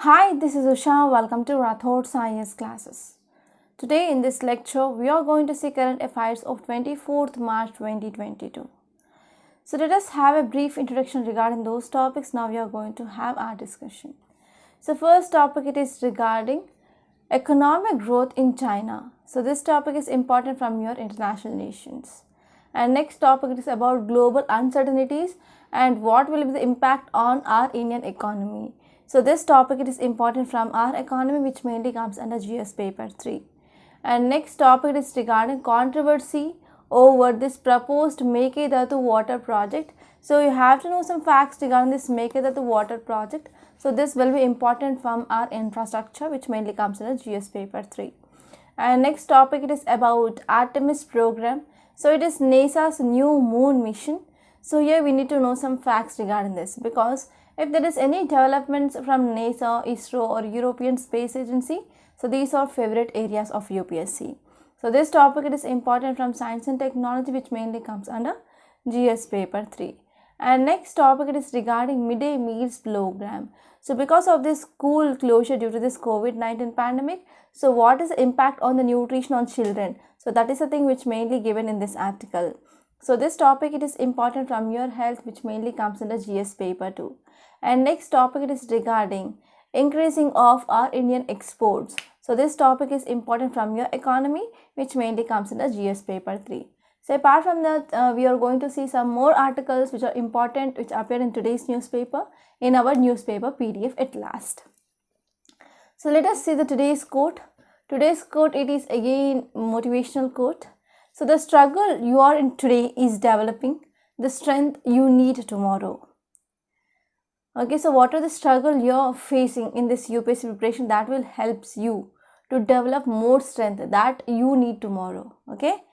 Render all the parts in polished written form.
Hi, this is Usha. Welcome to Rathod Science classes. Today in this lecture, we are going to see current affairs of 24th March 2022. So let us have a brief introduction regarding those topics. Now we are going to have our discussion. So first topic it is regarding economic growth in China. So this topic is important from your international nations. And next topic it is about global uncertainties and what will be the impact on our Indian economy. So this topic it is important from our economy, which mainly comes under GS paper 3. And next topic is regarding controversy over this proposed Mekedatu water project. So you have to know some facts regarding this Mekedatu water project. So this will be important from our infrastructure, which mainly comes under GS paper 3. And next topic it is about Artemis Program. So it is NASA's new moon mission. So here we need to know some facts regarding this, because if there is any developments from NASA, ISRO or European Space Agency, so these are favorite areas of UPSC. So this topic it is important from science and technology, which mainly comes under GS paper 3. And next topic it is regarding midday meals program. So because of this school closure due to this COVID-19 pandemic, so what is the impact on the nutrition on children? So that is the thing which mainly given in this article. So this topic it is important from your health, which mainly comes under GS paper 2. And next topic it is regarding increasing of our Indian exports. So this topic is important from your economy, which mainly comes in the GS paper 3. So apart from that, we are going to see some more articles which are important, which appear in today's newspaper, in our newspaper PDF at last. So let us see the today's quote. Today's quote it is again motivational quote. So the struggle you are in today is developing the strength you need tomorrow. Okay, so what are the struggle you are facing in this UPSC preparation that will helps you to develop more strength that you need tomorrow. Okay,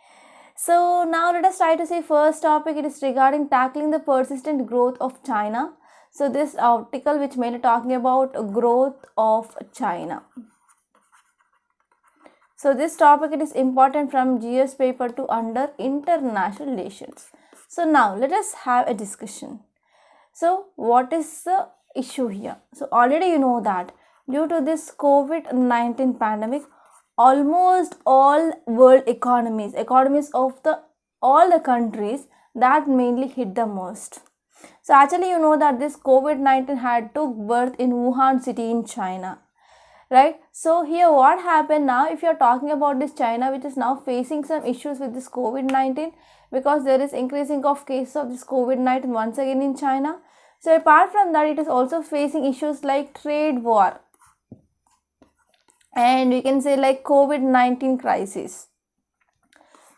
so now let us try to see first topic. It is regarding tackling the persistent growth of China. So this article which mainly talking about growth of China. So this topic it is important from GS paper 2 under international relations. So now let us have a discussion. So what is the issue here? So already you know that due to this COVID-19 pandemic, almost all world economies of all the countries that mainly hit the most. So actually you know that this COVID-19 had took birth in Wuhan city in China, right? So here what happened now, if you are talking about this China, which is now facing some issues with this COVID-19, because there is increasing of cases of this COVID-19 once again in China. So apart from that, it is also facing issues like trade war, and we can say like COVID-19 crisis.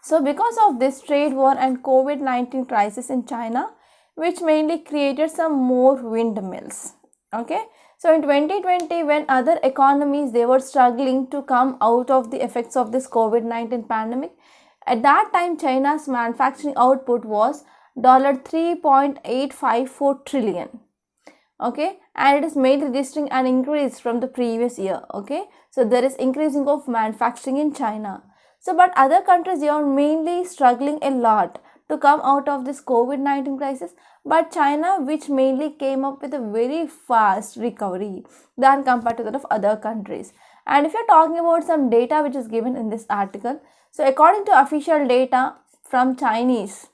So because of this trade war and COVID-19 crisis in China, which mainly created some more windmills. Okay, so in 2020, when other economies they were struggling to come out of the effects of this COVID-19 pandemic, at that time China's manufacturing output was $3.854 trillion. Okay, and it is mainly registering an increase from the previous year. Okay, so there is increasing of manufacturing in China. So but other countries they are mainly struggling a lot to come out of this COVID-19 crisis, but China which mainly came up with a very fast recovery than compared to that of other countries. And if you're talking about some data which is given in this article, so according to official data from China's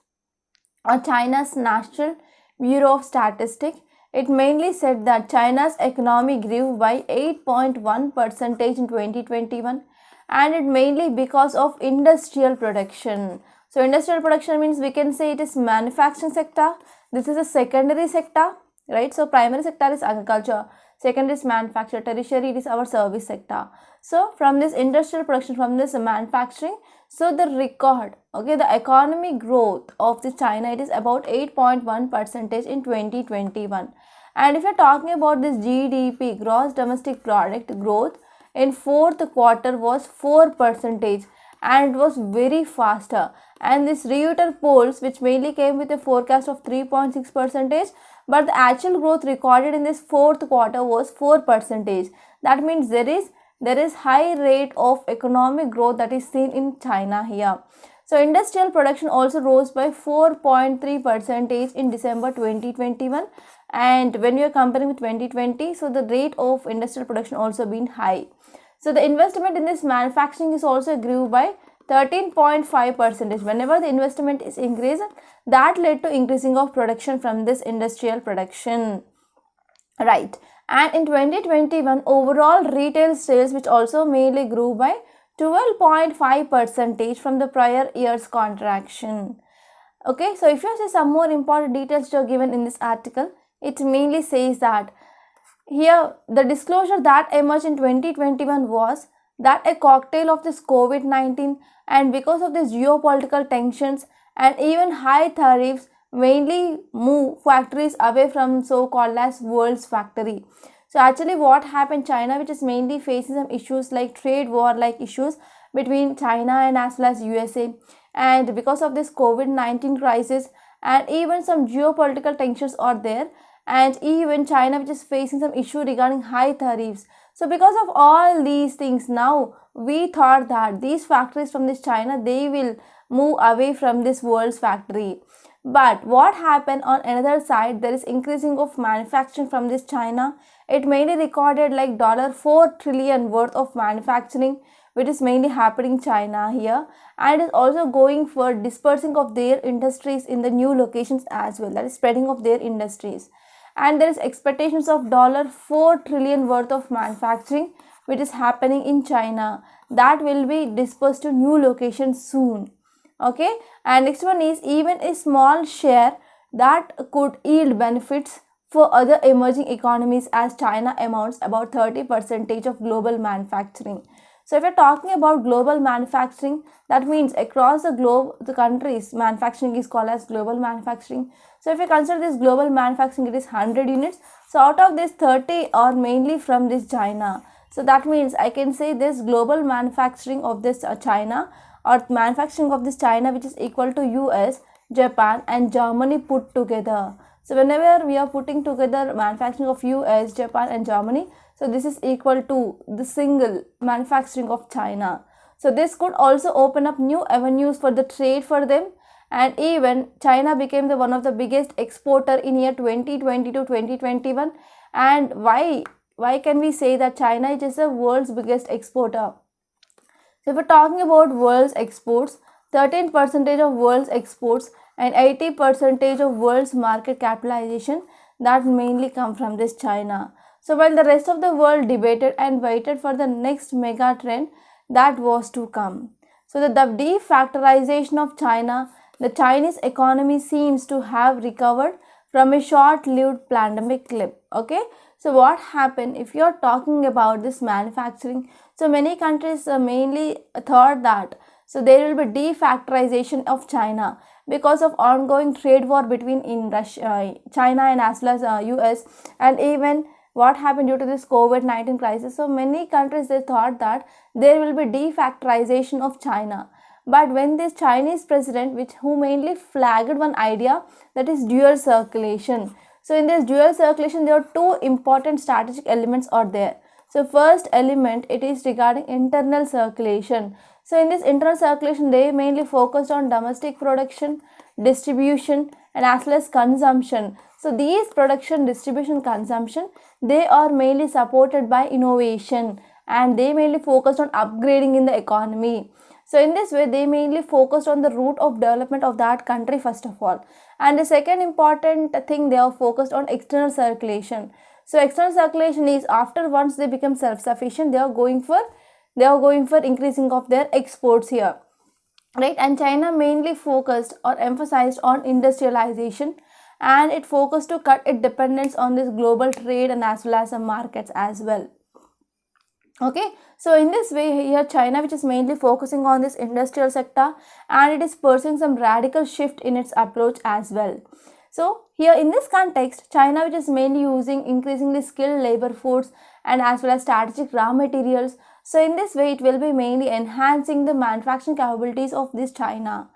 National Bureau of Statistics, it mainly said that China's economy grew by 8.1% in 2021, and it mainly because of industrial production. So industrial production means we can say it is manufacturing sector. This is a secondary sector, right? So primary sector is agriculture, secondary is manufacture, tertiary it is our service sector. So from this industrial production, from this manufacturing, so the record, okay, the economic growth of the China, it is about 8.1% in 2021. And if you're talking about this GDP, gross domestic product growth, in fourth quarter was 4%, and it was very faster. And this Reuters polls which mainly came with a forecast of 3.6%, but the actual growth recorded in this fourth quarter was 4%. That means there is high rate of economic growth that is seen in China here. So industrial production also rose by 4.3% in December 2021, and when you are comparing with 2020, so the rate of industrial production also been high. So the investment in this manufacturing is also grew by 13.5%. Whenever the investment is increased, that led to increasing of production from this industrial production, right? And in 2021, overall retail sales, which also mainly grew by 12.5% from the prior year's contraction. Okay, so if you see some more important details which are given in this article, it mainly says that here the disclosure that emerged in 2021 was that a cocktail of this COVID-19 and because of these geopolitical tensions and even high tariffs mainly move factories away from so-called as world's factory. So actually what happened, China, which is mainly facing some issues like trade war like issues between China and as well as USA, and because of this COVID-19 crisis and even some geopolitical tensions are there, and even China which is facing some issue regarding high tariffs. So because of all these things, now we thought that these factories from this China, they will move away from this world's factory. But what happened on another side, there is increasing of manufacturing from this China. It mainly recorded like $4 trillion worth of manufacturing, which is mainly happening in China here, and it is also going for dispersing of their industries in the new locations as well, that is spreading of their industries. And there is expectations of $4 trillion worth of manufacturing which is happening in China that will be dispersed to new locations soon. Okay, and next one is even a small share that could yield benefits for other emerging economies as China amounts about 30% of global manufacturing. So if you're talking about global manufacturing, that means across the globe, the countries, manufacturing is called as global manufacturing. So if you consider this global manufacturing, it is 100 units. So out of this, 30 are mainly from this China. So that means I can say this global manufacturing of this China or manufacturing of this China, which is equal to US, Japan and Germany put together. So whenever we are putting together manufacturing of US, Japan and Germany, so this is equal to the single manufacturing of China. So this could also open up new avenues for the trade for them, and even China became the one of the biggest exporter in year 2020 to 2021. And why can we say that China is just the world's biggest exporter? So if we're talking about world's exports, 13% of world's exports and 80% of world's market capitalization that mainly come from this China. So while the rest of the world debated and waited for the next mega trend that was to come. So the defactorization of China, the Chinese economy seems to have recovered from a short-lived pandemic clip. Okay, so what happened if you're talking about this manufacturing? So many countries mainly thought that so there will be defactorization of China because of ongoing trade war between China and as well as US, and even what happened due to this COVID-19 crisis. So many countries, they thought that there will be defactorization of China. But when this Chinese president, who mainly flagged one idea, that is dual circulation. So in this dual circulation, there are two important strategic elements are there. So first element, it is regarding internal circulation. So in this internal circulation, they mainly focused on domestic production, distribution and as well as consumption. So these production, distribution, consumption, they are mainly supported by innovation, and they mainly focused on upgrading in the economy. So in this way, they mainly focused on the route of development of that country first of all. And the second important thing, they are focused on external circulation. So external circulation is after once they become self-sufficient, they are going for increasing of their exports here, right? And China mainly focused or emphasized on industrialization, and it focused to cut its dependence on this global trade and as well as the markets as well. Okay, so in this way here China, which is mainly focusing on this industrial sector, and it is pursuing some radical shift in its approach as well. So here in this context, China, which is mainly using increasingly skilled labor force and as well as strategic raw materials. So in this way, it will be mainly enhancing the manufacturing capabilities of this China.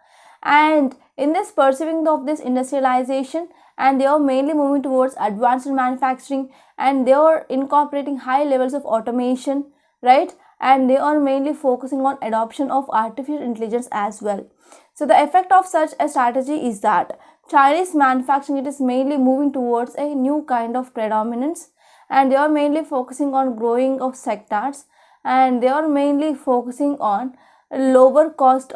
And in this pursuing of this industrialization, and they are mainly moving towards advanced manufacturing, and they are incorporating high levels of automation, right? And they are mainly focusing on adoption of artificial intelligence as well. So the effect of such a strategy is that Chinese manufacturing, it is mainly moving towards a new kind of predominance, and they are mainly focusing on growing of sectors, and they are mainly focusing on lower cost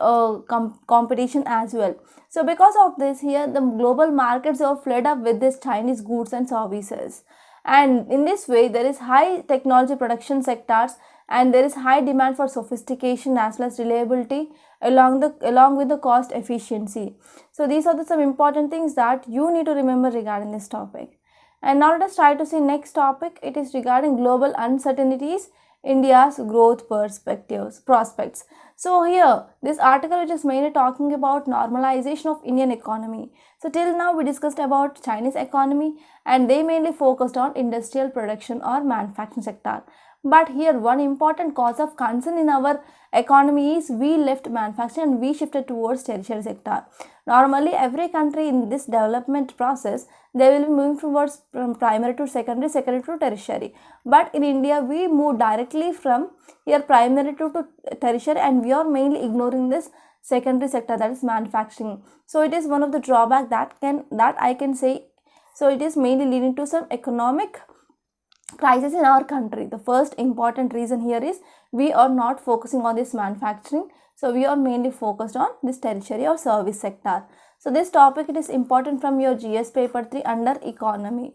competition as well. So because of this, here the global markets are flooded up with this Chinese goods and services, and in this way there is high technology production sectors, and there is high demand for sophistication as well as reliability along with the cost efficiency. So these are some important things that you need to remember regarding this topic. And now let us try to see next topic. It is regarding global uncertainties, India's growth prospects. So here, this article which is mainly talking about normalization of Indian economy. So till now we discussed about Chinese economy, and they mainly focused on industrial production or manufacturing sector. But here one important cause of concern in our economy is we left manufacturing and we shifted towards tertiary sector. Normally every country in this development process, they will be moving towards from primary to secondary, secondary to tertiary. But in India we move directly from here primary to tertiary, and we are mainly ignoring this secondary sector, that is manufacturing. So it is one of the drawback that I can say. So it is mainly leading to some economic crisis in our country. The first important reason here is we are not focusing on this manufacturing, so we are mainly focused on this tertiary or service sector. So this topic, it is important from your GS paper 3 under economy.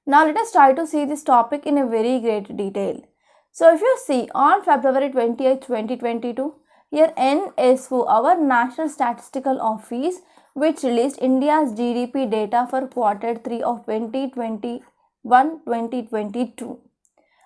Now let us try to see this topic in a very great detail. So if you see on February 28, 2022, here NSO, our National Statistical Office, which released India's GDP data for quarter 3 of 2021-2022,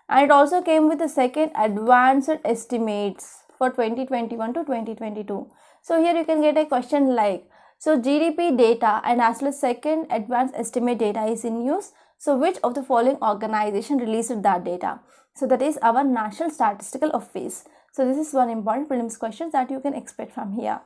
and it also came with the second advanced estimates for 2021 to 2022. So here you can get a question like, so GDP data and as well as second advanced estimate data is in use. So which of the following organization released that data? So that is our National Statistical Office. So this is one important prelims question that you can expect from here.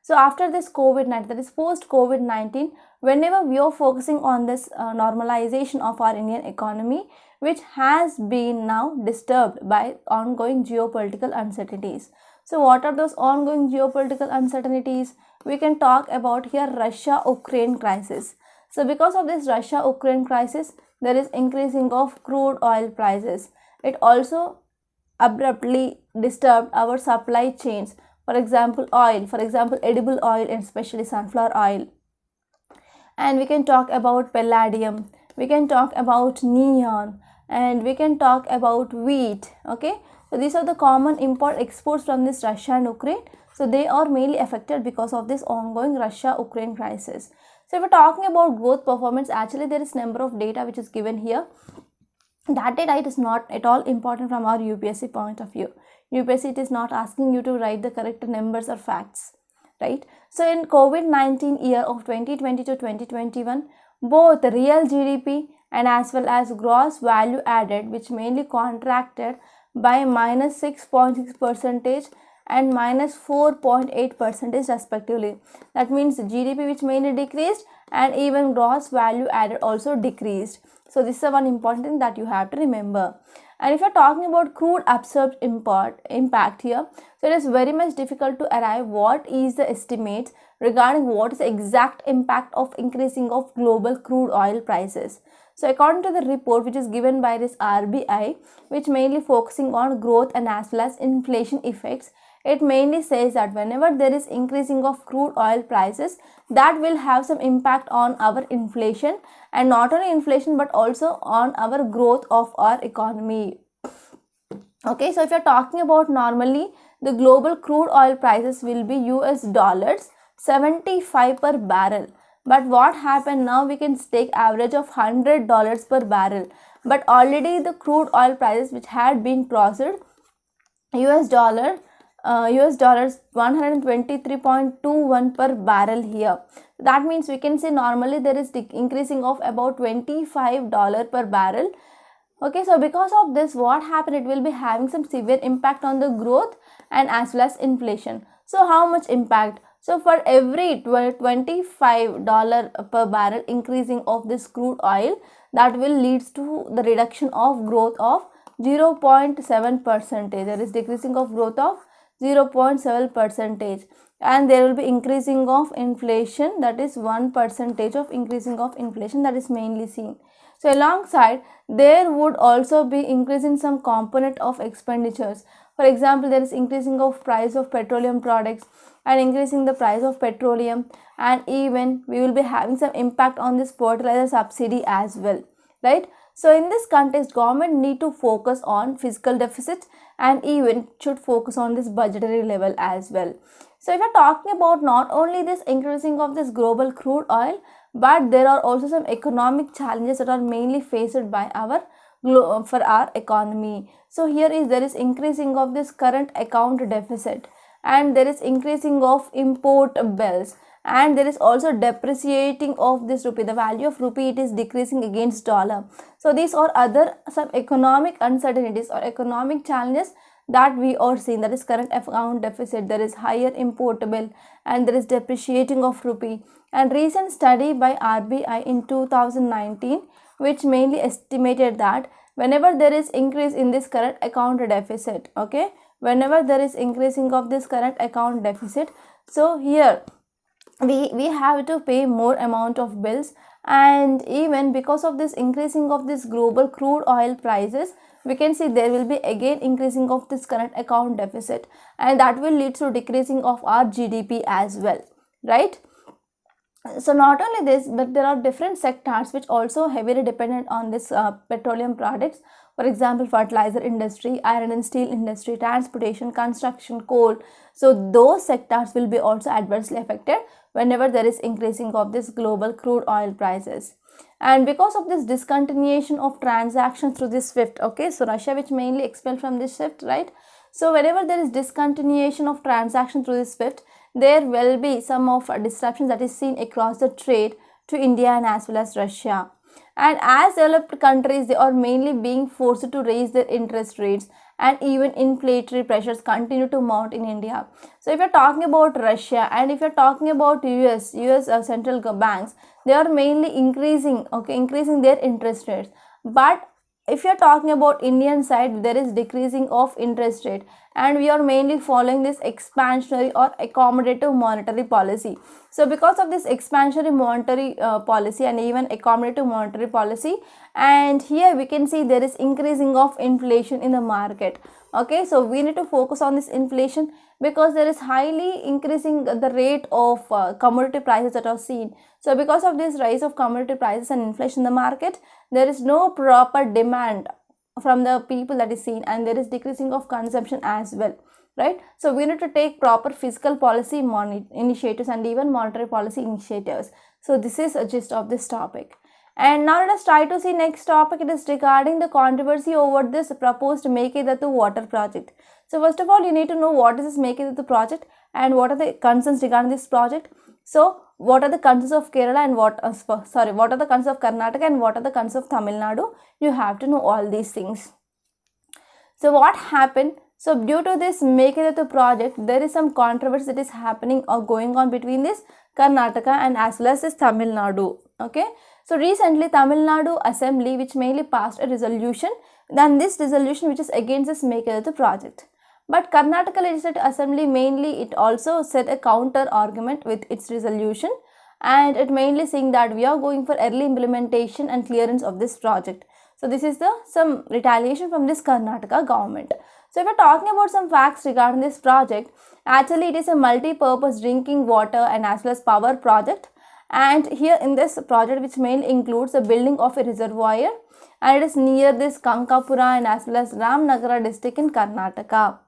So after this COVID-19, that is post COVID-19, whenever we are focusing on this normalization of our Indian economy, which has been now disturbed by ongoing geopolitical uncertainties. So what are those ongoing geopolitical uncertainties? We can talk about here Russia-Ukraine crisis. So because of this Russia-Ukraine crisis, there is increasing of crude oil prices. It also abruptly disturbed our supply chains. For example, oil, for example, edible oil and especially sunflower oil. And we can talk about palladium, we can talk about neon, and we can talk about wheat. Okay, so these are the common import exports from this Russia and Ukraine. So they are mainly affected because of this ongoing Russia-Ukraine crisis. So if we're talking about growth performance, actually there is number of data which is given here. That data, it is not at all important from our UPSC point of view. UPSC, it is not asking you to write the correct numbers or facts, right? So in COVID-19 year of 2020 to 2021, both real GDP and as well as gross value added, which mainly contracted by -6.6% and -4.8% respectively. That means GDP which mainly decreased and even gross value added also decreased. So this is one important thing that you have to remember. And if you're talking about crude absorbed impact here, so it is very much difficult to arrive what is the estimate regarding what is the exact impact of increasing of global crude oil prices. So according to the report which is given by this RBI, which mainly focusing on growth and as well as inflation effects, it mainly says that whenever there is increasing of crude oil prices, that will have some impact on our inflation, and not only inflation but also on our growth of our economy. Okay, so if you're talking about normally the global crude oil prices will be $75 per barrel. But what happened now, we can take average of $100 per barrel. But already the crude oil prices which had been processed US dollars 123.21 per barrel here. That means we can say normally there is increasing of about $25 per barrel. Okay, so because of this, what happened, it will be having some severe impact on the growth and as well as inflation. So how much impact? So for every $25 per barrel increasing of this crude oil, that will leads to the reduction of growth of 0.7%. There is decreasing of growth of 0.7%. and there will be increasing of inflation, that is 1% of increasing of inflation that is mainly seen. So alongside there would also be increase in some component of expenditures. For example, there is increasing of price of petroleum products and increasing the price of petroleum, and even we will be having some impact on this fertilizer subsidy as well, right? So in this context, government need to focus on fiscal deficit and even should focus on this budgetary level as well. So if you're talking about not only this increasing of this global crude oil, but there are also some economic challenges that are mainly faced by our for our economy. So here is there is increasing of this current account deficit, and there is increasing of import bills, and there is also depreciating of this rupee. The value of rupee, it is decreasing against dollar. So these are other some economic uncertainties or economic challenges that we are seeing, that is current account deficit, there is higher import bill, and there is depreciating of rupee. And recent study by RBI in 2019, which mainly estimated that whenever there is increase in this current account deficit, okay, whenever there is increasing of this current account deficit, so here we have to pay more amount of bills, and even because of this increasing of this global crude oil prices, we can see there will be again increasing of this current account deficit, and that will lead to decreasing of our GDP as well, right? So not only this, but there are different sectors which also heavily dependent on this petroleum products. For example, fertilizer industry, iron and steel industry, transportation, construction, coal. So those sectors will be also adversely affected whenever there is increasing of this global crude oil prices. And because of this discontinuation of transactions through this SWIFT, okay, so Russia which mainly expelled from this SWIFT, right? So whenever there is discontinuation of transaction through this SWIFT, there will be some of disruptions that is seen across the trade to India and as well as Russia. And as developed countries, they are mainly being forced to raise their interest rates, and even inflationary pressures continue to mount in India. So if you're talking about Russia and if you're talking about US central banks, they are mainly increasing their interest rates. But if you're talking about Indian side, there is decreasing of interest rate, and we are mainly following this expansionary or accommodative monetary policy. So because of this expansionary monetary policy and even accommodative monetary policy, and here we can see there is increasing of inflation in the market. Okay, so we need to focus on this inflation because there is highly increasing the rate of commodity prices that are seen. So because of this rise of commodity prices and inflation in the market, there is no proper demand from the people that is seen, and there is decreasing of consumption as well, right? So we need to take proper fiscal policy initiatives and even monetary policy initiatives. So this is a gist of this topic. And now let us try to see next topic. It is regarding the controversy over this proposed Mekedatu water project. So first of all, you need to know what is this Mekedatu project and what are the concerns regarding this project. So what are the concerns of Kerala and what are the concerns of Karnataka and what are the concerns of Tamil Nadu? You have to know all these things. So what happened? So due to this Mekedatu project, there is some controversy that is happening or going on between this Karnataka and as well as this Tamil Nadu. Okay. So recently Tamil Nadu Assembly which mainly passed a resolution, then this resolution which is against this Mekedatu project. But Karnataka Legislative Assembly mainly it also said a counter argument with its resolution, and it mainly saying that we are going for early implementation and clearance of this project. So this is some retaliation from this Karnataka government. So if we are talking about some facts regarding this project, actually it is a multi-purpose drinking water and as well as power project. And here in this project which mainly includes the building of a reservoir, and it is near this Kankapura and as well as Ramnagara district in Karnataka.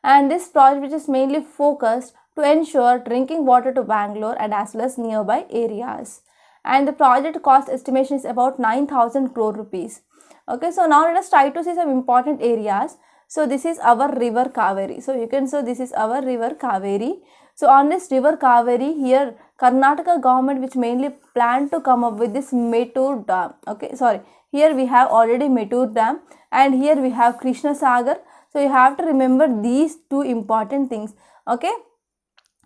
And this project which is mainly focused to ensure drinking water to Bangalore and as well as nearby areas. And the project cost estimation is about 9,000 crore rupees. Okay, so now let us try to see some important areas. So this is our river Kaveri. So you can say this is our river Kaveri. So on this river Kaveri, here Karnataka government which mainly planned to come up with this Mettur dam. Okay, here we have already Mettur dam and here we have Krishna Sagar. So you have to remember these two important things. Okay.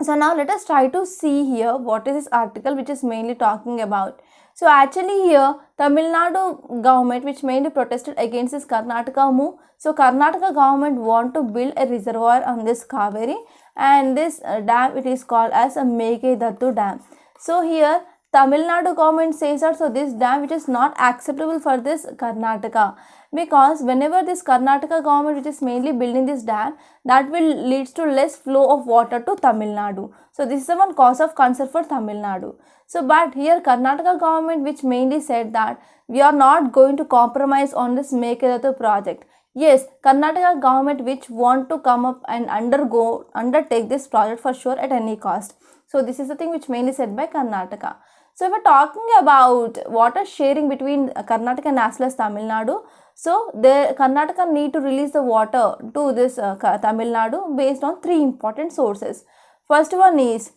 So now let us try to see here what is this article which is mainly talking about. So actually here Tamil Nadu government, which mainly protested against this Karnataka move. So Karnataka government want to build a reservoir on this Kaveri, and this dam, it is called as a Meghadattu Dam. So here Tamil Nadu government says that, so this dam which is not acceptable for this Karnataka, because whenever this Karnataka government which is mainly building this dam, that will leads to less flow of water to Tamil Nadu. So this is the one cause of concern for Tamil Nadu. So but here Karnataka government which mainly said that we are not going to compromise on this Meghadattu project. Yes, Karnataka government which want to come up and undertake this project for sure at any cost. So this is the thing which mainly said by Karnataka. So if we're talking about water sharing between Karnataka and as well as Tamil Nadu, so the Karnataka need to release the water to this Tamil Nadu based on three important sources. First one is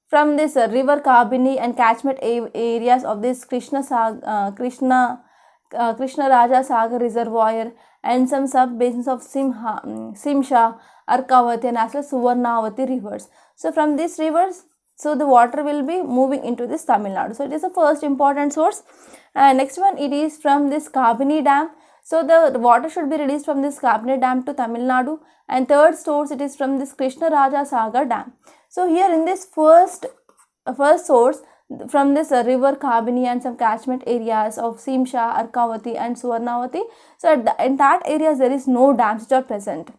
from this river Kabini and catchment areas of this Krishna Raja Sagar reservoir and some sub basins of Simsha, Arkavati and as well as Suvarnavati rivers. So from these rivers, so the water will be moving into this Tamil Nadu. So it is the first important source. Next one, it is from this Kabini dam. So the water should be released from this Kabini dam to Tamil Nadu. And third source, it is from this Krishna Raja Sagar dam. So here in this first source, from this river Kabini and some catchment areas of Simsha, Arkavati and Suvarnavati. So in that areas there is no dams which are present.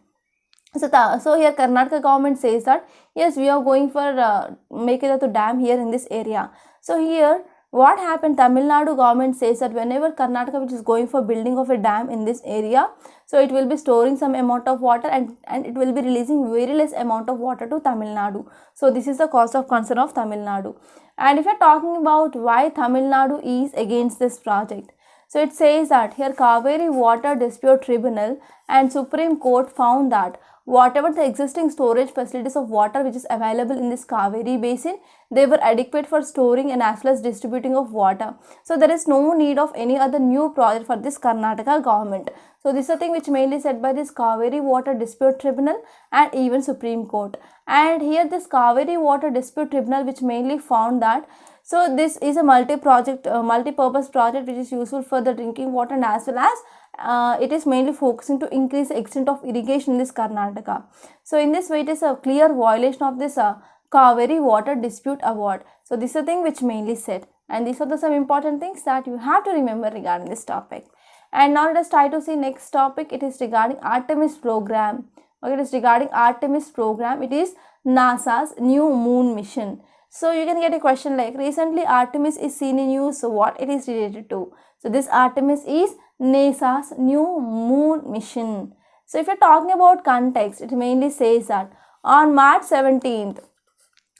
So here Karnataka government says that yes, we are going for Meghadattu dam here in this area. So here what happened, Tamil Nadu government says that whenever Karnataka which is going for building of a dam in this area, so it will be storing some amount of water and it will be releasing very less amount of water to Tamil Nadu. So this is the cause of concern of Tamil Nadu. And if you are talking about why Tamil Nadu is against this project, so it says that here Kaveri Water Dispute Tribunal and Supreme Court found that whatever the existing storage facilities of water which is available in this Kaveri basin, they were adequate for storing and as well as distributing of water. So there is no need of any other new project for this Karnataka government. So this is the thing which mainly said by this Kaveri Water Dispute Tribunal and even Supreme Court. And here this Kaveri Water Dispute Tribunal which mainly found that, so this is a multi-purpose project which is useful for the drinking water and as well as it is mainly focusing to increase the extent of irrigation in this Karnataka. So in this way it is a clear violation of this Kaveri Water Dispute Award. So this is the thing which mainly said, and these are some important things that you have to remember regarding this topic. And now let us try to see next topic. It is regarding Artemis Program. Okay, it is regarding Artemis Program. It is NASA's new moon mission. So you can get a question like, recently Artemis is seen in use, so what it is related to? So this Artemis is NASA's new moon mission. So if you're talking about context, it mainly says that on March 17th,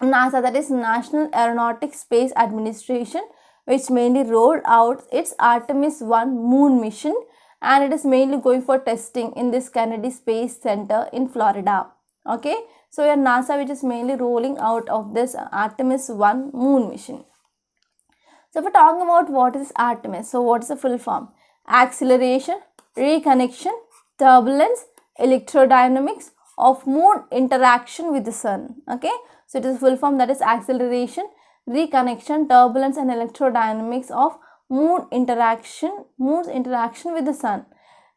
NASA, that is National Aeronautics Space Administration, which mainly rolled out its Artemis 1 moon mission, and it is mainly going for testing in this Kennedy Space Center in Florida. Okay, so your NASA which is mainly rolling out of this Artemis 1 moon mission. So if we're talking about what is Artemis, so what is the full form? Acceleration, reconnection, turbulence, electrodynamics of moon interaction with the sun. Okay, so it is full form, that is acceleration, reconnection, turbulence and electrodynamics of moon's interaction with the sun.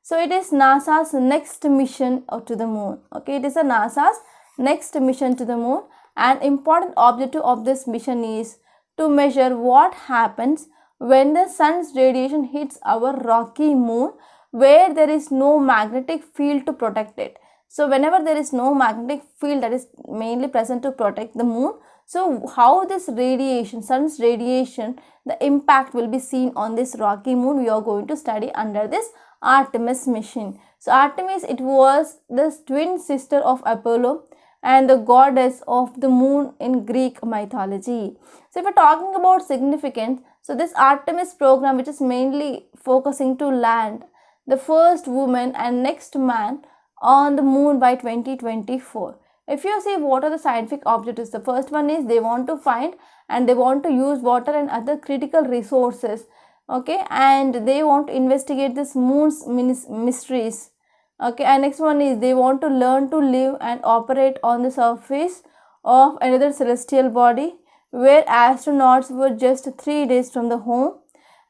So it is NASA's next mission to the moon. Okay, it is a NASA's next mission to the moon. An important objective of this mission is to measure what happens when the sun's radiation hits our rocky moon where there is no magnetic field to protect it. So whenever there is no magnetic field that is mainly present to protect the moon, so how this radiation, sun's radiation, the impact will be seen on this rocky moon, we are going to study under this Artemis mission. So Artemis, it was the twin sister of Apollo and the goddess of the moon in Greek mythology. So if we're talking about significance, so this Artemis program which is mainly focusing to land the first woman and next man on the moon by 2024. If you see what are the scientific objectives, the first one is they want to find and they want to use water and other critical resources, okay, and they want to investigate this moon's mysteries, okay, and next one is they want to learn to live and operate on the surface of another celestial body where astronauts were just 3 days from the home.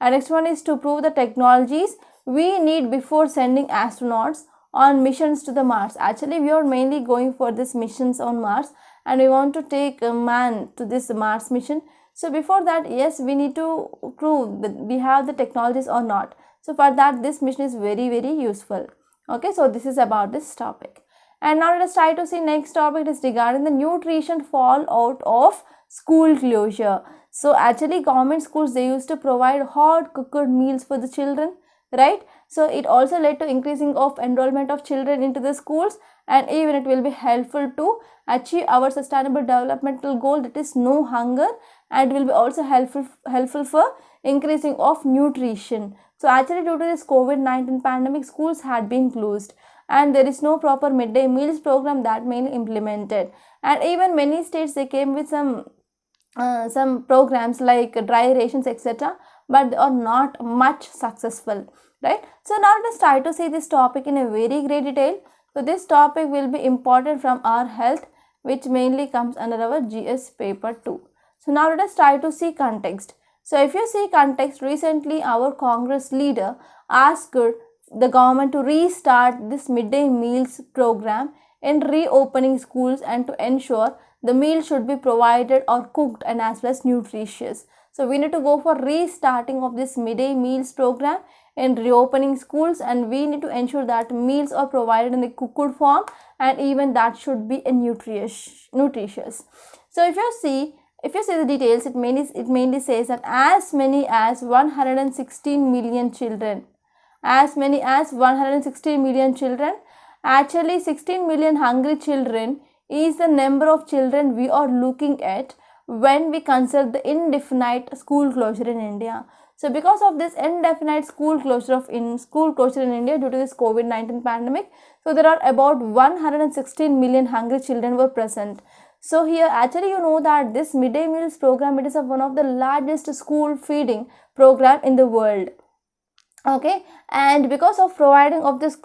And next one is to prove the technologies we need before sending astronauts on missions to the Mars. Actually, we are mainly going for this missions on Mars, and we want to take a man to this Mars mission. So before that, yes, we need to prove that we have the technologies or not. So for that, this mission is very, very useful. Okay, so this is about this topic. And now let us try to see next topic is regarding the nutrition fallout of school closure. So actually government schools, they used to provide hot cooked meals for the children, right? So it also led to increasing of enrollment of children into the schools, and even it will be helpful to achieve our sustainable developmental goal, that is no hunger, and will be also helpful for increasing of nutrition. So actually due to this COVID-19 pandemic, schools had been closed, and there is no proper midday meals program that mainly implemented. And even many states, they came with some programs like dry rations, etc., but they are not much successful, right? So now let us try to see this topic in a very great detail. So this topic will be important from our health, which mainly comes under our GS paper 2. So now let us try to see context. So if you see context, recently our Congress leader asked the government to restart this midday meals program in reopening schools, and to ensure the meal should be provided or cooked and as well as nutritious. So we need to go for restarting of this midday meals program in reopening schools, and we need to ensure that meals are provided in the cooked form, and even that should be nutritious. So if you see the details, it mainly says that as many as 116 million children, actually 16 million hungry children is the number of children we are looking at when we consider the indefinite school closure in India. So because of this indefinite school closure in India due to this COVID-19 pandemic, so there are about 116 million hungry children were present. So here actually you know that this midday meals program, it is one of the largest school feeding program in the world. Okay, and because of providing of this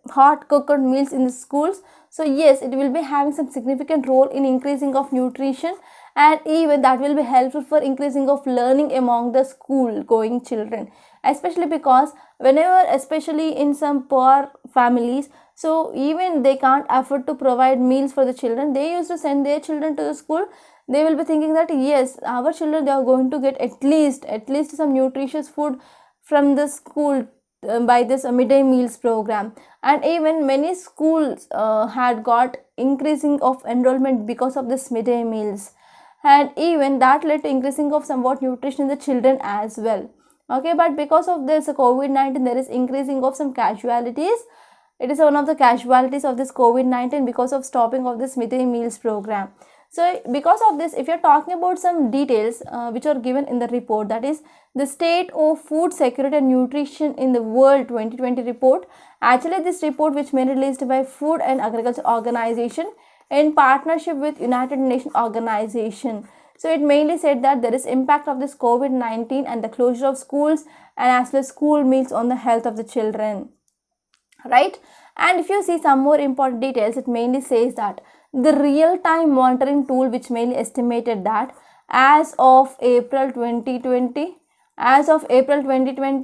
hot cooked meals in the schools, so yes, it will be having some significant role in increasing of nutrition, and even that will be helpful for increasing of learning among the school going children, especially because especially in some poor families, so even they can't afford to provide meals for the children, they used to send their children to the school. They will be thinking that yes, our children, they are going to get at least some nutritious food from the school by this midday meals program. And even many schools had got increasing of enrollment because of this midday meals, and even that led to increasing of somewhat nutrition in the children as well. Okay, but because of this COVID-19, there is increasing of some casualties. It is one of the casualties of this COVID-19 because of stopping of this midday meals program. So because of this, if you are talking about some details which are given in the report, that is the State of Food Security and Nutrition in the World 2020 report. Actually this report, which may released by Food and Agriculture Organization in partnership with United Nations Organization. So it mainly said that there is impact of this COVID-19 and the closure of schools and as well as school meals on the health of the children, right? And if you see some more important details, it mainly says that the real-time monitoring tool, which mainly estimated that as of April 2020,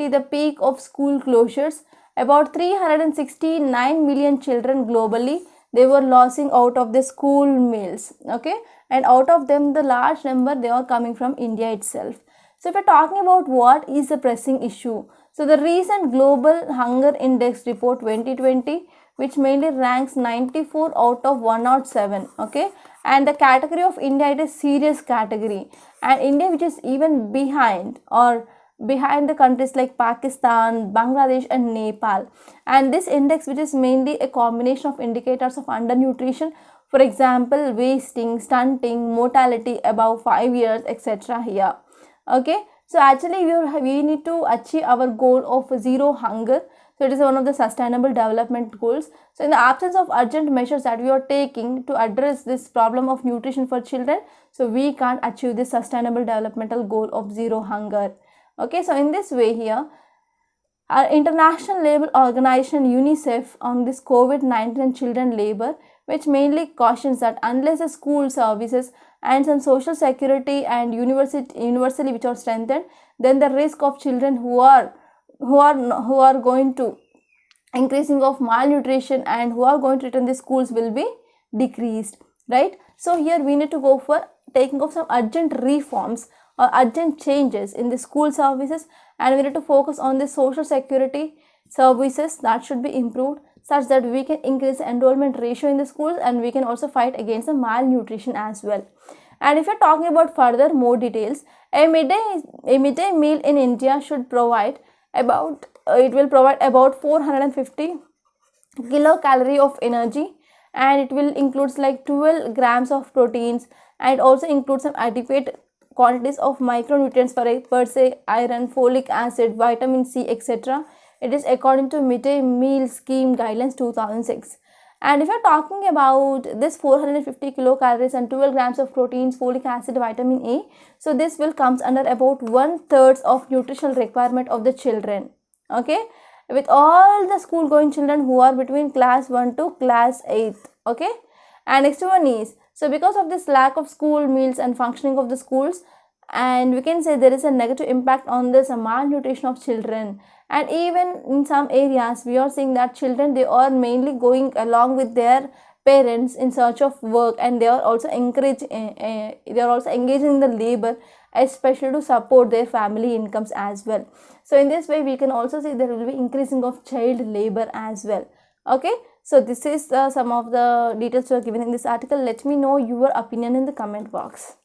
the peak of school closures, about 369 million children globally, they were losing out of the school meals. Okay, and out of them, the large number, they are coming from India itself. So if we're talking about what is the pressing issue, so the recent Global Hunger Index report 2020, which mainly ranks 94 out of 107, okay, and the category of India, it is serious category, and India, which is even behind the countries like Pakistan, Bangladesh and Nepal. And this index, which is mainly a combination of indicators of undernutrition, for example wasting, stunting, mortality above 5 years, etc. here. Okay, so actually we need to achieve our goal of zero hunger. So it is one of the sustainable development goals. So in the absence of urgent measures that we are taking to address this problem of nutrition for children, so we can't achieve this sustainable developmental goal of zero hunger. Okay, so in this way here, our international labor organization UNICEF on this COVID-19 and children labor, which mainly cautions that unless the school services and some social security and universally which are strengthened, then the risk of children who are going to increasing of malnutrition and who are going to return the schools will be decreased, right? So here we need to go for taking of some urgent reforms or urgent changes in the school services, and we need to focus on the social security services that should be improved such that we can increase the enrollment ratio in the schools, and we can also fight against the malnutrition as well. And if you're talking about further more details, a midday meal in India should provide about 450 kilocalorie of energy, and it will includes like 12 grams of proteins, and also includes some adequate quantities of micronutrients per se iron, folic acid, vitamin C, etc. It is according to midday meal scheme guidelines 2006. And if you're talking about this 450 kilocalories and 12 grams of proteins, folic acid, vitamin A, so this will comes under about 1/3 of nutritional requirement of the children, okay, with all the school going children who are between class 1 to class 8, okay. And next one is, so because of this lack of school meals and functioning of the schools, and we can say there is a negative impact on this malnutrition of children. And even in some areas we are seeing that children, they are mainly going along with their parents in search of work, and they are also engaging in the labor, especially to support their family incomes as well. So in this way we can also see there will be increasing of child labor as well, okay. So this is some of the details you are given in this article. Let me know your opinion in the comment box.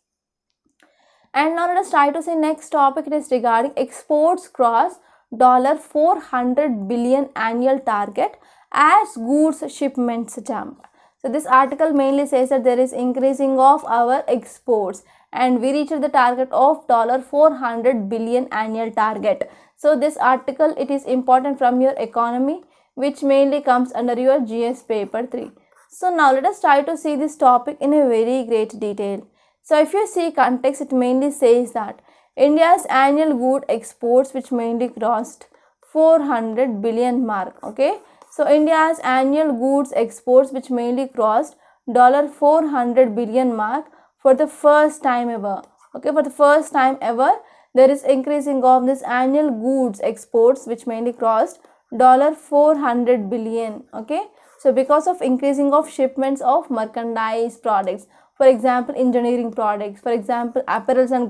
And now let us try to see next topic. It is regarding exports cross $400 billion annual target as goods shipments jump. So this article mainly says that there is increasing of our exports, and we reached the target of $400 billion annual target. So this article, it is important from your economy, which mainly comes under your GS paper 3. So now let us try to see this topic in a very great detail. So if you see context, it mainly says that India's annual good exports which mainly crossed 400 billion mark, okay. So India's annual goods exports which mainly crossed $400 billion mark for the first time ever, okay. For the first time ever there is increasing of this annual goods exports which mainly crossed $400 billion, okay. So because of increasing of shipments of merchandise products, for example engineering products, for example apparels and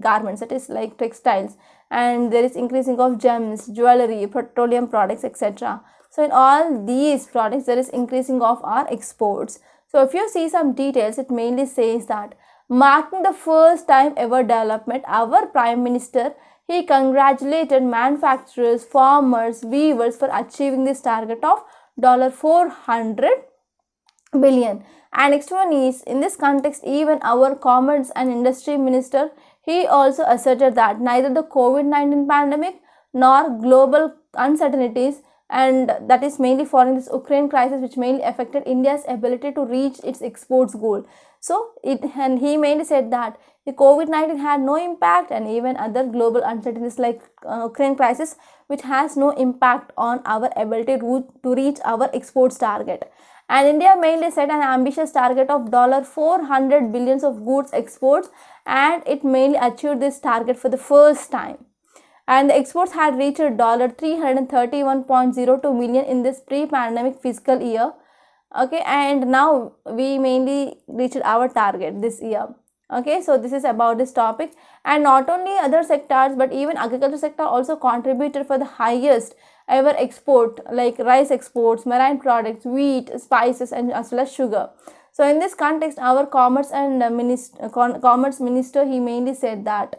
garments, that is like textiles, and there is increasing of gems, jewelry, petroleum products, etc. So in all these products there is increasing of our exports. So if you see some details, it mainly says that marking the first time ever development, our Prime Minister, he congratulated manufacturers, farmers, weavers for achieving this target of $400 billion. And next one is, in this context, even our Commerce and Industry Minister, he also asserted that neither the COVID-19 pandemic nor global uncertainties, and that is mainly following this Ukraine crisis which mainly affected India's ability to reach its exports goal. So he mainly said that the COVID-19 had no impact, and even other global uncertainties like Ukraine crisis which has no impact on our ability to reach our exports target. And India mainly set an ambitious target of $400 billion of goods exports, and it mainly achieved this target for the first time. And the exports had reached $331.02 million in this pre-pandemic fiscal year, okay. And now we mainly reached our target this year, okay. So this is about this topic. And not only other sectors but even agriculture sector also contributed for the highest ever export, like rice exports, marine products, wheat, spices, and as well as sugar. So in this context, our commerce minister, he mainly said that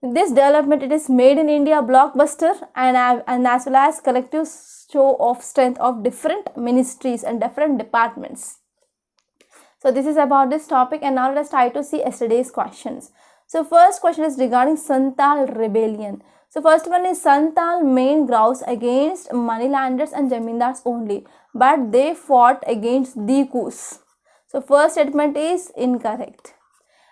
this development, it is made in India blockbuster, and as well as collective show of strength of different ministries and different departments. So this is about this topic. And now let us try to see yesterday's questions. So first question is regarding Santal rebellion. So first one is, Santal main grouse against moneylanders and zamindars only, but they fought against Dikus. So first statement is incorrect.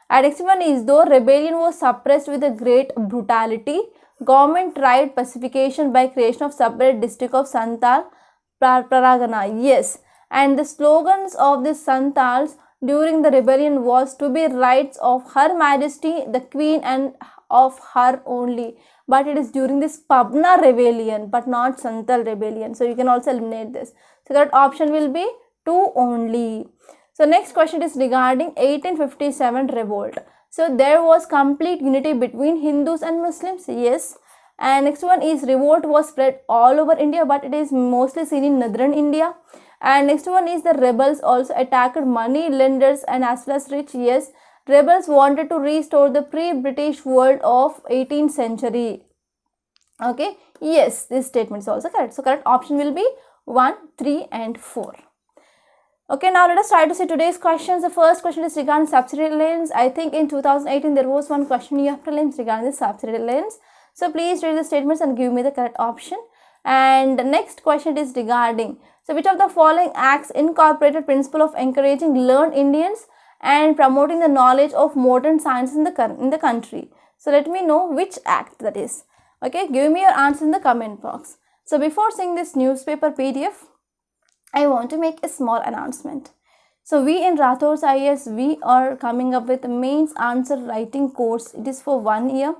And next one is, though rebellion was suppressed with a great brutality, government tried pacification by creation of separate district of Santal Paragana. Yes, and the slogans of the Santals during the rebellion was to be rights of Her Majesty the Queen and of her only, but it is during this Pabna rebellion but not Santal rebellion. So you can also eliminate this. So that option will be 2 only. So next question is regarding 1857 revolt. So there was complete unity between Hindus and Muslims. Yes. And next one is revolt was spread all over India, but it is mostly seen in northern India. And next one is the rebels also attacked money lenders and as well as rich. Yes, rebels wanted to restore the pre-British world of 18th century. Okay, yes, this statement is also correct. So correct option will be 1, 3 and 4. Okay, now let us try to see today's questions. The first question is regarding subsidiary lines. I think in 2018 there was one question in PRELIMS regarding the subsidiary lines. So please read the statements and give me the correct option. And the next question is regarding, so which of the following acts incorporated principle of encouraging learned Indians and promoting the knowledge of modern science in the country? So let me know which act that is. Okay, give me your answer in the comment box. So before seeing this newspaper PDF, I want to make a small announcement. So we in Rathod's IAS, we are coming up with a mains answer writing course. It is for 1 year.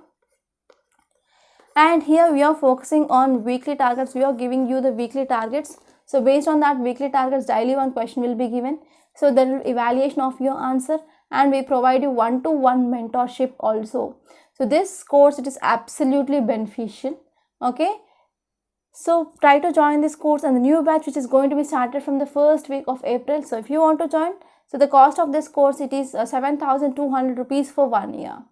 And here we are focusing on weekly targets. We are giving you the weekly targets. So based on that weekly targets, daily one question will be given. So there will be evaluation of your answer, and we provide you one-to-one mentorship also. So this course, it is absolutely beneficial. Okay. So try to join this course, and the new batch which is going to be started from the first week of April. So if you want to join, so the cost of this course, it is 7,200 rupees for 1 year.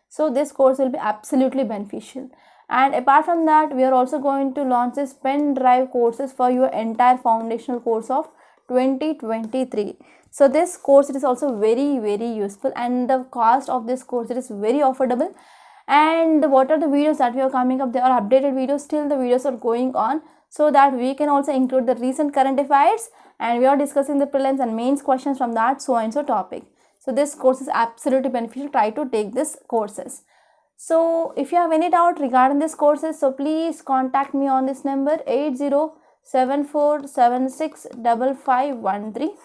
So this course will be absolutely beneficial. And apart from that, we are also going to launch this pen drive courses for your entire foundational course of 2023. So this course, it is also very, very useful, and the cost of this course, it is very affordable. And what are the videos that we are coming up? They are updated videos. Still the videos are going on, so that we can also include the recent current affairs, and we are discussing the prelims and mains questions from that so and so topic. So this course is absolutely beneficial. Try to take this courses. So if you have any doubt regarding this courses, so please contact me on this number 8074765513.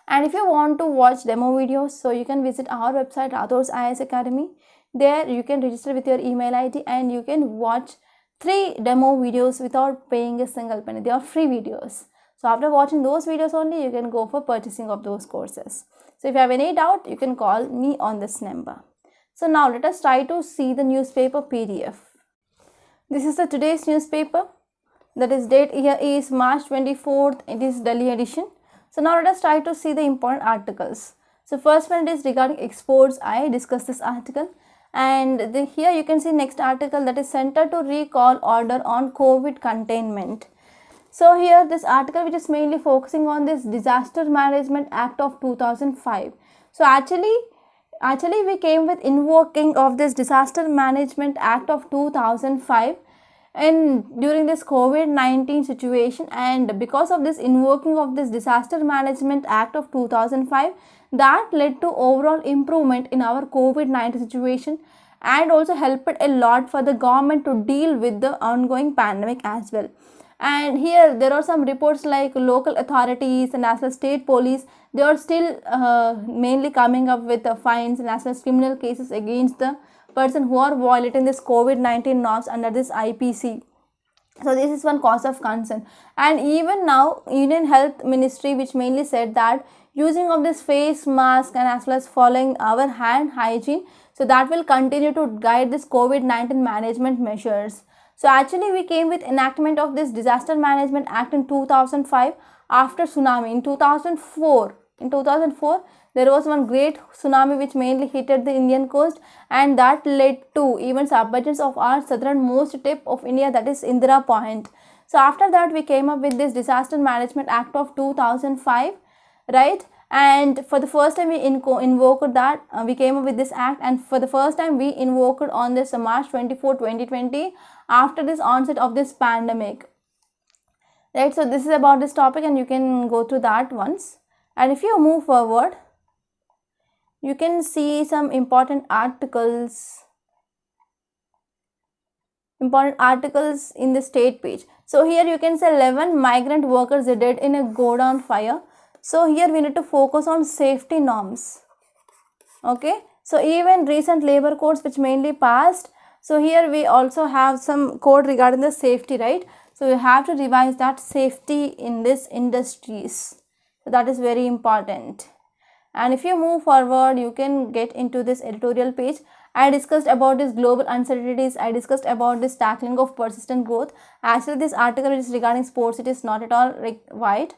And if you want to watch demo videos, so you can visit our website Rathod's IAS Academy. There you can register with your email ID and you can watch 3 demo videos without paying a single penny. They are free videos. So after watching those videos only, you can go for purchasing of those courses. So if you have any doubt, you can call me on this number. So now let us try to see the newspaper PDF. This is the today's newspaper. That is date here is March 24th. It is Delhi edition. So now let us try to see the important articles. So first one is regarding exports. I discussed this article. And here you can see next article, that is Center to Recall Order on COVID Containment. So here this article which is mainly focusing on this Disaster Management Act of 2005. So actually we came with invoking of this Disaster Management Act of 2005 and during this COVID-19 situation, and because of this invoking of this Disaster Management Act of 2005, that led to overall improvement in our COVID-19 situation and also helped a lot for the government to deal with the ongoing pandemic as well. And here there are some reports like local authorities and as well as state police, they are still mainly coming up with fines and as well as criminal cases against the person who are violating this COVID-19 norms under this IPC. So this is one cause of concern. And even now Union Health Ministry, which mainly said that using of this face mask and as well as following our hand hygiene, so that will continue to guide this COVID-19 management measures. So actually we came with enactment of this Disaster Management Act in 2005 after tsunami. In 2004 there was one great tsunami which mainly hit at the Indian coast, and that led to even submergence of our southernmost tip of India, that is Indira Point. So after that we came up with this Disaster Management Act of 2005, right? And for the first time we invoked that, we came up with this act, and for the first time we invoked on this March 24, 2020 after this onset of this pandemic, right? So this is about this topic and you can go through that once. And if you move forward, you can see some important articles in the state page. So here you can say 11 migrant workers are dead in a godown fire. So here we need to focus on safety norms. Okay, So even recent labor codes which mainly passed, so here we also have some code regarding the safety, right? So you have to revise that safety in this industries. So that is very important. And if you move forward, you can get into this editorial page. I discussed about this global uncertainties. I discussed about this tackling of persistent growth. Actually, this article is regarding sports. It is not at all wide.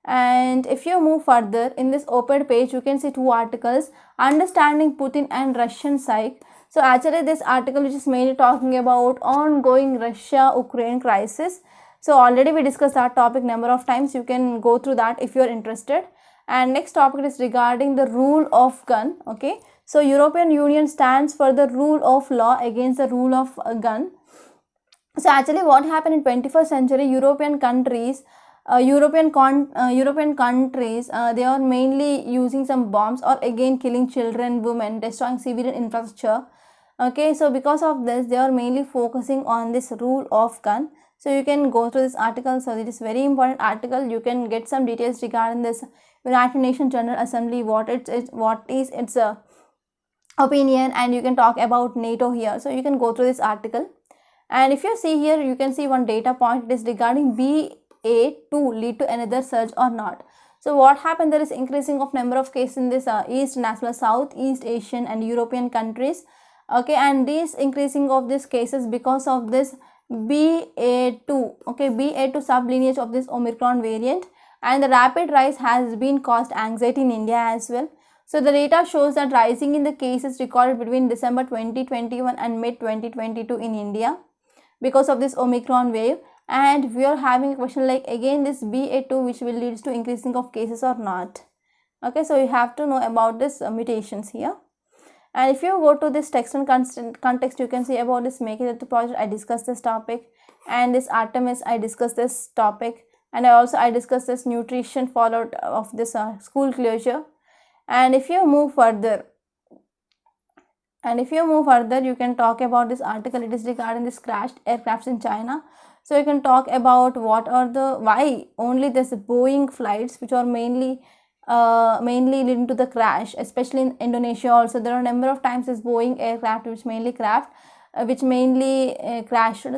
And if you move further in this op-ed page, you can see two articles: Understanding Putin and Russian Psyche. So actually this article which is mainly talking about ongoing Russia-Ukraine crisis. So already we discussed that topic number of times. You can go through that if you are interested. And next topic is regarding the rule of gun. Okay, so European Union stands for the rule of law against the rule of gun. So actually what happened in 21st century, European countries, European countries, they are mainly using some bombs or again killing children, women, destroying civilian infrastructure. Okay, so because of this they are mainly focusing on this rule of gun. So you can go through this article. So it is very important article. You can get some details regarding this United Nations General Assembly, what is its opinion, and you can talk about NATO here. So you can go through this article. And if you see here, you can see one data point. It is regarding BA2 lead to another surge or not. So what happened, there is increasing of number of cases in this East and as well as Southeast Asian and European countries. Okay, and this increasing of these cases because of this BA2, okay, BA2 sublineage of this Omicron variant, and the rapid rise has been caused anxiety in India as well. So the data shows that rising in the cases recorded between December 2021 and mid 2022 in India because of this Omicron wave. And we are having a question like again this BA2 which will lead to increasing of cases or not. Okay, so you have to know about this mutations here. And if you go to this text and context, you can see about this Make It project. I discussed this topic, and this Artemis I discussed this topic, and I discussed this nutrition followed of this school closure. And if you move further, you can talk about this article. It is regarding this crashed aircrafts in China. So you can talk about why only this Boeing flights which are mainly leading to the crash, especially in Indonesia. Also there are a number of times this Boeing aircraft which mainly crashed.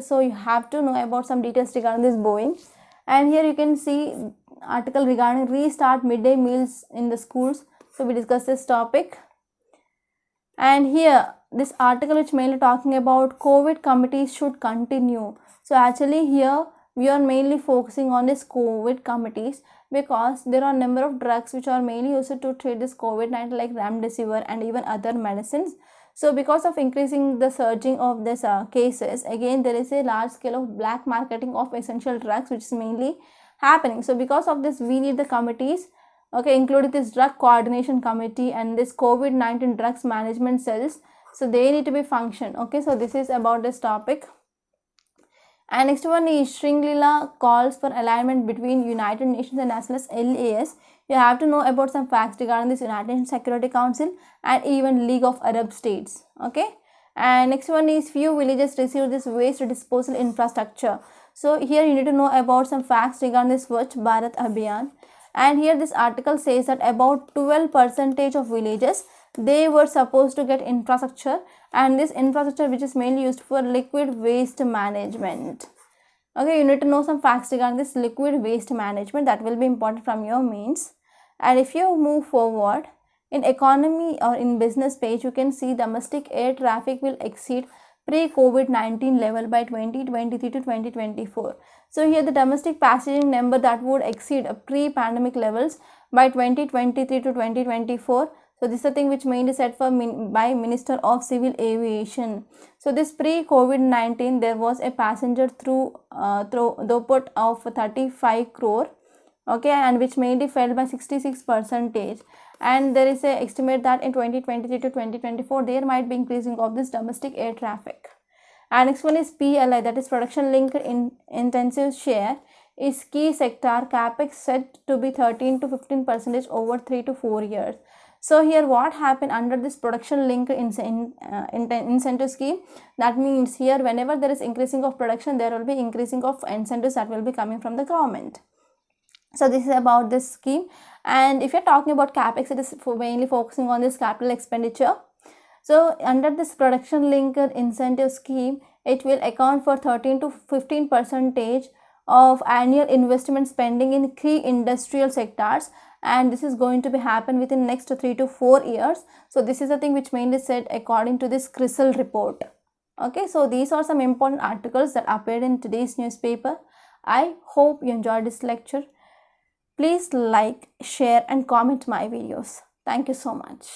So you have to know about some details regarding this Boeing. And here you can see article regarding restart midday meals in the schools. So we discussed this topic. And here this article which mainly talking about COVID committees should continue. So actually here we are mainly focusing on this COVID committees because there are a number of drugs which are mainly used to treat this COVID-19 like remdesivir and even other medicines. So because of increasing the surging of this cases, again there is a large scale of black marketing of essential drugs which is mainly happening. So because of this we need the committees, okay, including this drug coordination committee and this COVID-19 drugs management cells. So they need to be function. Okay, so this is about this topic. And next one is Shringlila calls for alignment between United Nations and as well as LAS. You have to know about some facts regarding this United Nations Security Council and even League of Arab States. Okay, and next one is few villages receive this waste disposal infrastructure. So here you need to know about some facts regarding this Swachh Bharat Abhiyan. And here this article says that about 12% of villages, they were supposed to get infrastructure, and this infrastructure which is mainly used for liquid waste management. Okay, you need to know some facts regarding this liquid waste management, that will be important from your mains. And if you move forward in economy or in business page, you can see domestic air traffic will exceed pre-COVID-19 level by 2023 to 2024. So here the domestic passenger number that would exceed pre-pandemic levels by 2023 to 2024. So this is the thing which mainly set for by Minister of Civil Aviation. So this pre-COVID-19 there was a passenger throughput of 35 crore. Okay, and which mainly fell by 66%. And there is a estimate that in 2023 to 2024 there might be increasing of this domestic air traffic. And next one is PLI, that is production linked intensive share, is key sector capex set to be 13 to 15% over 3 to 4 years. So here what happened under this production linked incentive scheme, that means here whenever there is increasing of production, there will be increasing of incentives that will be coming from the government. So this is about this scheme. And if you're talking about capex, it is mainly focusing on this capital expenditure. So under this production linked incentive scheme, it will account for 13 to 15% of annual investment spending in key industrial sectors, and this is going to be happen within next 3 to 4 years. So this is a thing which mainly said according to this CRISIL report. Okay, so these are some important articles that appeared in today's newspaper. I hope you enjoyed this lecture. Please like, share and comment my videos. Thank you so much.